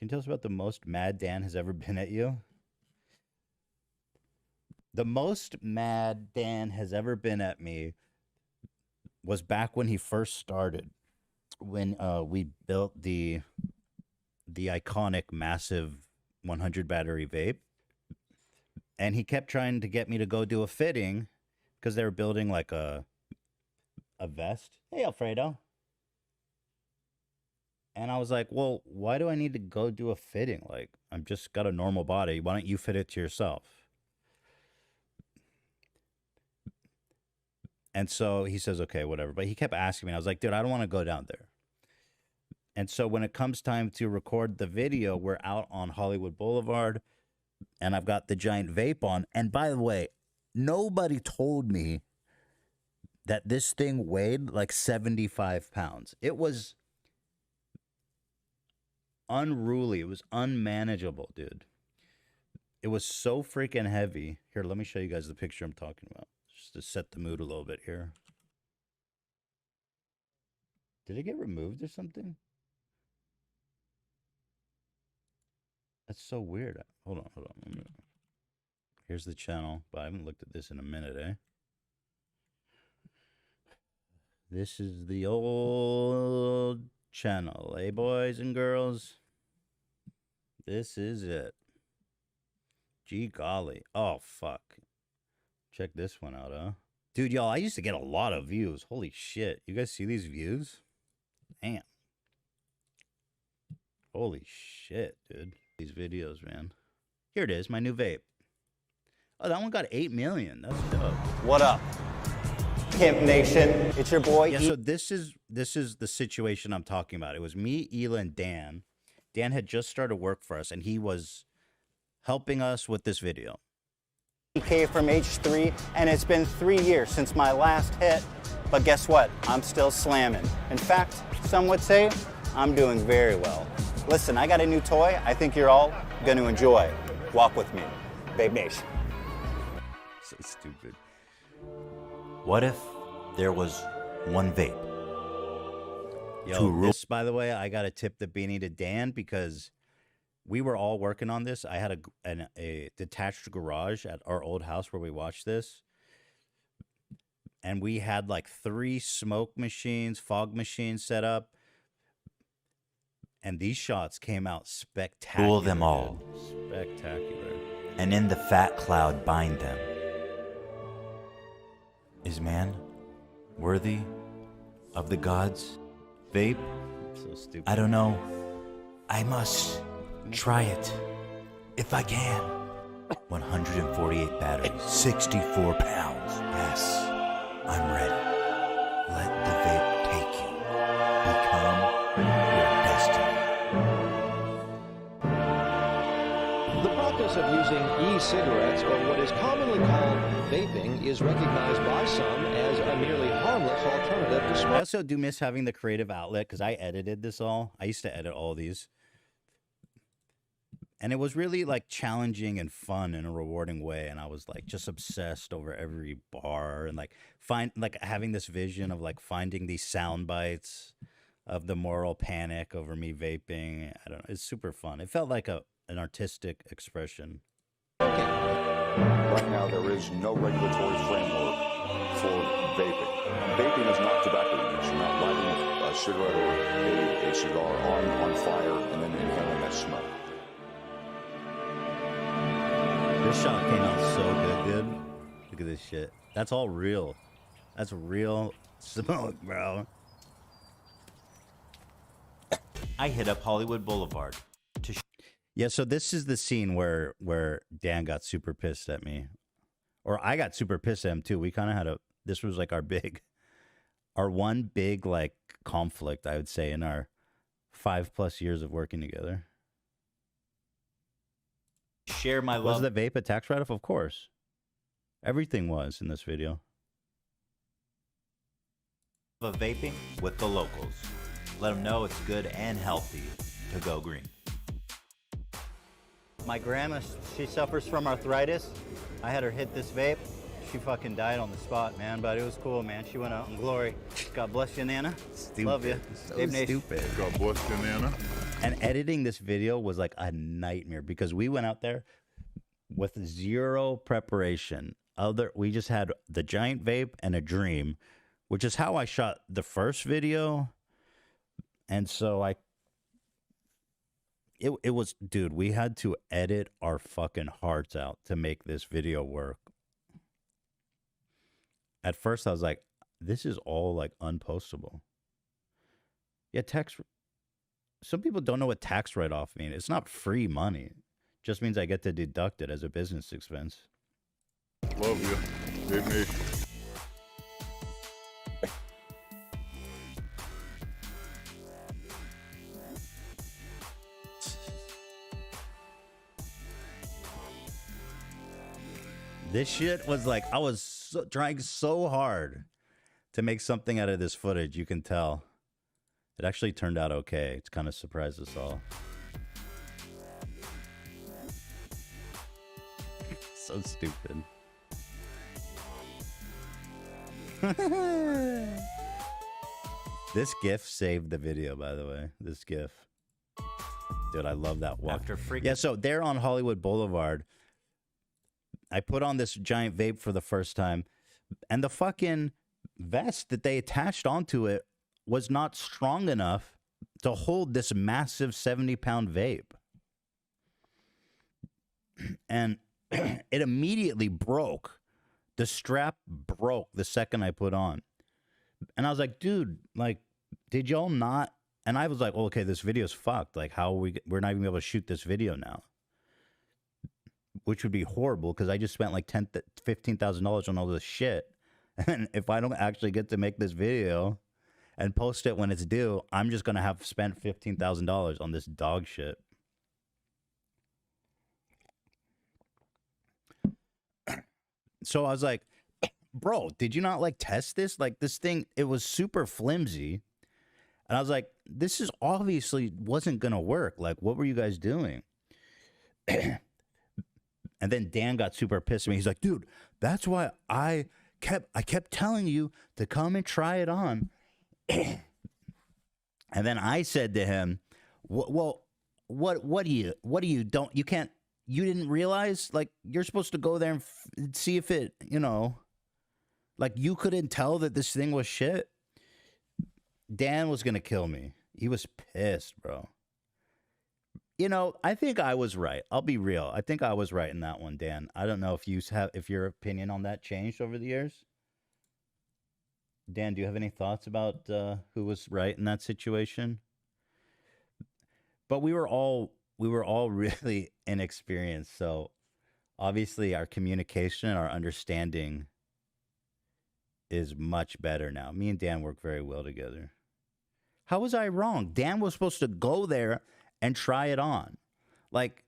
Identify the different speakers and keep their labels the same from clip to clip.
Speaker 1: you tell us about the most mad Dan has ever been at you? The most mad Dan has ever been at me was back when he first started. When we built the iconic massive 100 battery vape. And he kept trying to get me to go do a fitting because they were building like a vest. Hey, Alfredo. And I was like, well, why do I need to go do a fitting? Like, I'm just got a normal body. Why don't you fit it to yourself? And so he says, okay, whatever. But he kept asking me. I was like, dude, I don't want to go down there. And so when it comes time to record the video, we're out on Hollywood Boulevard. And I've got the giant vape on. And by the way, nobody told me that this thing weighed like 75 pounds. It was unruly. It was unmanageable, dude. It was so freaking heavy. Here, let me show you guys the picture I'm talking about. Just to set the mood a little bit here. Did it get removed or something? That's so weird. Hold on. Here's the channel, but I haven't looked at this in a minute, eh? This is the old channel, eh, boys and girls? This is it. Gee golly. Oh, fuck. Check this one out, huh? Dude, y'all, I used to get a lot of views. Holy shit. You guys see these views? Damn. Holy shit, dude. These videos, man. Here it is, my new vape. Oh, that one got 8 million. That's dope.
Speaker 2: What up, Pimp Nation? It's your boy.
Speaker 1: Yeah, so this is the situation I'm talking about. It was me, Ela, and Dan. Dan had just started work for us, and he was helping us with this video.
Speaker 2: EK from H3, and it's been 3 years since my last hit, but guess what? I'm still slamming. In fact, some would say I'm doing very well. Listen, I got a new toy I think you're all going to enjoy. Walk with me. Vape Nation.
Speaker 1: So stupid.
Speaker 3: What if there was one vape?
Speaker 1: Yo, this, by the way, I got to tip the beanie to Dan because we were all working on this. I had a detached garage at our old house where we watched this. And we had like 3 smoke machines, fog machines set up. And these shots came out spectacular.
Speaker 3: Fool them all.
Speaker 1: Dude. Spectacular.
Speaker 3: And in the fat cloud bind them. Is man worthy of the gods? Vape?
Speaker 1: So stupid.
Speaker 3: I don't know. I must try it. If I can. 148 batteries, 64 pounds. Yes, I'm ready. Let the vape take you. Become your destiny.
Speaker 4: The practice of using e-cigarettes, or what is commonly called vaping, is recognized by some as a nearly harmless alternative to
Speaker 1: I
Speaker 4: smoking.
Speaker 1: also do miss having the creative outlet because I edited this all. I used to edit all these. And it was really like challenging and fun in a rewarding way. And I was like just obsessed over every bar and like having this vision of like finding these sound bites of the moral panic over me vaping. I don't know. It's super fun. It felt like an artistic expression.
Speaker 5: Right now, there is no regulatory framework for vaping. Vaping is not tobacco use. You're not lighting a cigarette or a cigar on fire and then inhaling that smoke.
Speaker 1: This shot came out so good, dude. Look at this shit. That's all real. That's real smoke, bro.
Speaker 3: I hit up Hollywood Boulevard to
Speaker 1: Yeah, so this is the scene where Dan got super pissed at me. Or I got super pissed at him too. We kind of had this was like our one big like conflict, I would say, in our 5+ years of working together.
Speaker 3: share my
Speaker 1: Was
Speaker 3: love.
Speaker 1: the vape a tax write-off? Of course. Everything was in this video.
Speaker 3: Of vaping with the locals. Let them know it's good and healthy to go green.
Speaker 2: My grandma, she suffers from arthritis. I had her hit this vape. She fucking died on the spot, man, but it was cool, man. She went out in glory. God bless you, Nana.
Speaker 1: Stupid.
Speaker 2: Love you.
Speaker 1: So
Speaker 2: Vape Nation.
Speaker 1: stupid.
Speaker 5: God bless you, Nana.
Speaker 1: And editing this video was like a nightmare because we went out there with zero preparation. We just had the giant vape and a dream, which is how I shot the first video. And so it was, dude, we had to edit our fucking hearts out to make this video work. At first I was like, this is all like unpostable. Yeah, some people don't know what tax write-off means. It's not free money. It just means I get to deduct it as a business expense.
Speaker 5: Love you. Big me.
Speaker 1: This shit was like, I was trying so hard to make something out of this footage. You can tell. It actually turned out okay. It's kind of surprised us all. So stupid. This GIF saved the video, by the way. This GIF. Dude, I love that walk. Yeah, so they're on Hollywood Boulevard. I put on this giant vape for the first time, and the fucking vest that they attached onto it was not strong enough to hold this massive 70-pound vape. And it immediately broke. The strap broke the second I put on. And I was like, dude, like, did y'all not? And I was like, well, okay, this video's fucked. Like, how are we're not even able to shoot this video now. Which would be horrible because I just spent like $15,000 on all this shit. And if I don't actually get to make this video and post it when it's due, I'm just going to have spent $15,000 on this dog shit. So I was like, bro, did you not like test this? Like this thing, it was super flimsy. And I was like, this is obviously wasn't going to work. Like, what were you guys doing? And then Dan got super pissed at me. He's like, dude, that's why I kept telling you to come and try it on. And then I said to him, well, what do you you didn't realize, like, you're supposed to go there and see if it, you know, like, you couldn't tell that this thing was shit. Dan was going to kill me. He was pissed, bro. You know, I think I was right. I'll be real. I think I was right in that one, Dan. I don't know if your opinion on that changed over the years. Dan, do you have any thoughts about who was right in that situation? But we were all really inexperienced, so obviously our communication, our understanding is much better now. Me and Dan work very well together. How was I wrong? Dan was supposed to go there and try it on. Like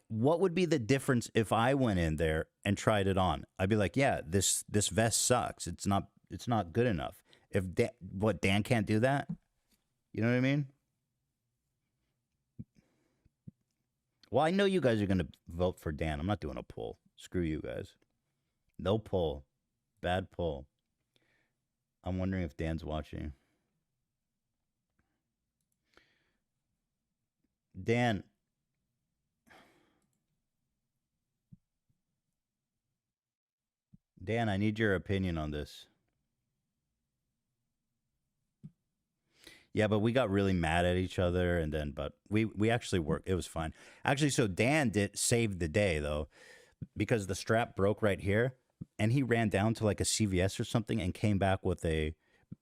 Speaker 1: what would be the difference if I went in there and tried it on? I'd be like, yeah, this vest sucks. It's not good enough. If Dan can't do that? You know what I mean? Well, I know you guys are going to vote for Dan. I'm not doing a poll. Screw you guys. No poll. Bad poll. I'm wondering if Dan's watching. Dan. Dan, I need your opinion on this. Yeah, but we got really mad at each other, and then, but we actually worked. It was fine. Actually, so Dan saved the day, though, because the strap broke right here, and he ran down to like a CVS or something and came back with a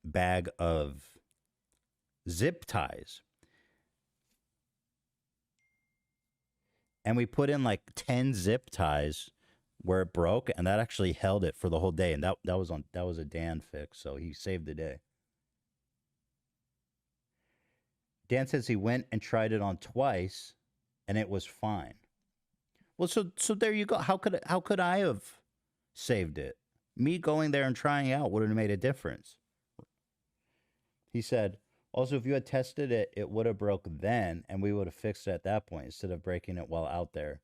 Speaker 1: bag of zip ties. And we put in like 10 zip ties where it broke, and that actually held it for the whole day. And that was a Dan fix, so he saved the day. Dan says he went and tried it on twice, and it was fine. Well, so there you go. How could I have saved it? Me going there and trying out would have made a difference. He said, also, if you had tested it, it would have broke then, and we would have fixed it at that point instead of breaking it while out there.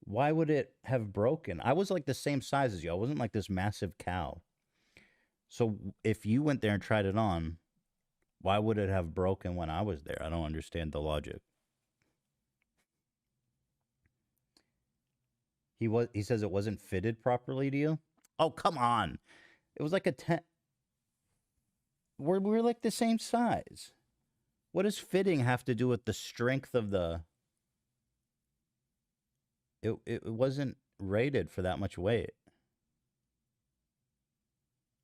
Speaker 1: Why would it have broken? I was like the same size as you. I wasn't like this massive cow. So if you went there and tried it on, Why would it have broken when I was there? I don't understand the logic. He says it wasn't fitted properly to you. Oh, come on. It was like a 10. We're like the same size. What does fitting have to do with the strength of the... It wasn't rated for that much weight.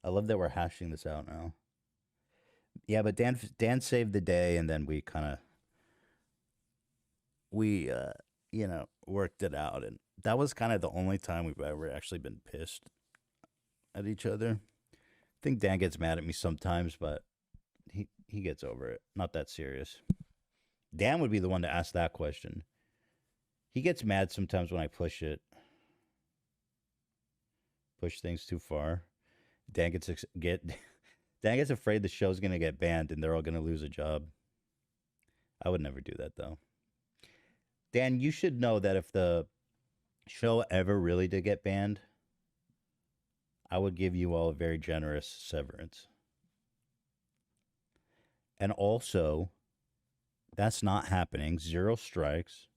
Speaker 1: I love that we're hashing this out now. Yeah, but Dan saved the day, and then we kind of... We, worked it out. And that was kind of the only time we've ever actually been pissed at each other. I think Dan gets mad at me sometimes, but he gets over it. Not that serious. Dan would be the one to ask that question. He gets mad sometimes when I push things too far. Dan gets afraid the show's gonna get banned and they're all gonna lose a job. I would never do that though. Dan, you should know that if the show ever really did get banned, I would give you all a very generous severance. And also, that's not happening. 0 strikes.